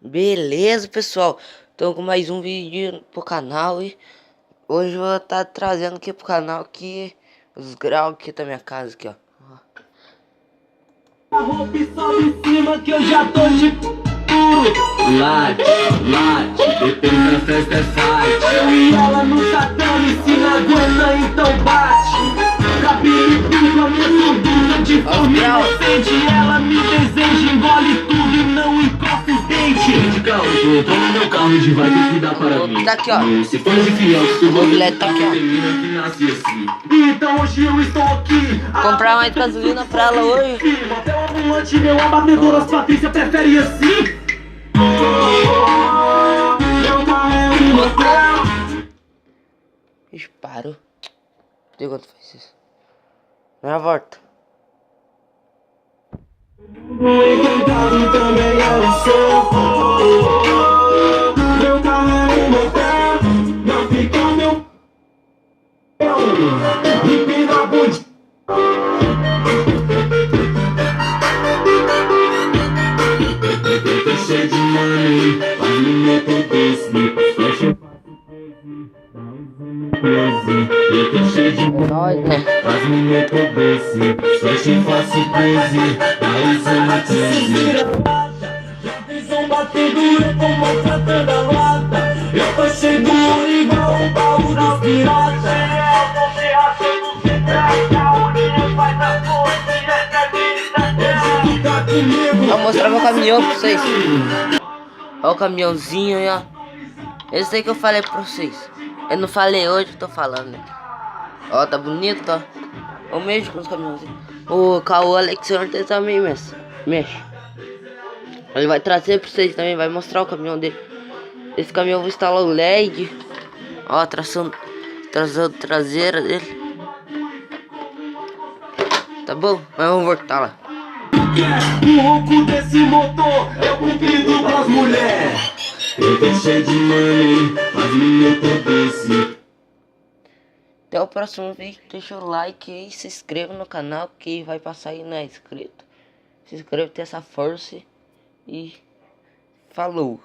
Beleza, pessoal. Então com mais um vídeo pro canal e hoje eu vou estar trazendo aqui pro canal aqui os graus aqui da minha casa aqui, ó. A roupa e sobe em cima que eu já tô de late, depois da festa é fight. Eu e ela no tatame, se não aguenta então bate. Cabelo tudo, a minha surdura de forma inocente. Ela me deseja, engole tudo e não encosta os dentes. De carro, tô no meu carro de vai ter que dar para mim. Tá aqui, ó. Se for de fiel, tu O mobilete tá aqui, ó. que nasce assim. Então hoje eu estou aqui. Comprar mais gasolina pra ela hoje. Até o ambulante, meu abatedor, as Patrícia prefere assim. Meu carro é um motel. Disparo. Diga quando faz isso. Na volta. O encantado também é o seu. Meu carro é um motel. Não fica meu. Empina a bundinha. Cheio de money, faz me meter desse. Fecha eu tô cheio de É nóis, né? faz me meter desse. Fecha e faço crazy. Aí você me crazy. Já fiz uma figura com maltratando a lata. Eu tô cheio do ouro igual o baú dos piratas. Eu tô se rachando sem traça. A união faz a força e essa administração. Tá comigo. Vou mostrar meu caminhão pra vocês. Olha o caminhãozinho aí, ó. Esse aí que eu falei pra vocês. Eu não falei hoje, eu tô falando, né? Ó, tá bonito, ó. Eu mexo com os caminhãozinhos. O Caô Alexander também mexe. Ele vai trazer pra vocês também, vai mostrar o caminhão dele. Esse caminhão eu vou instalar o LED. Ó, a tração traseira dele. Tá bom? Mas vamos voltar lá. O ronco desse motor é o cumprido pras mulheres. Eu tô cheio de money, faz me meter desse. Até o próximo vídeo, deixa o like aí, se inscreva no canal que vai passar aí não é inscrito. Se inscreva, tem essa força e falou.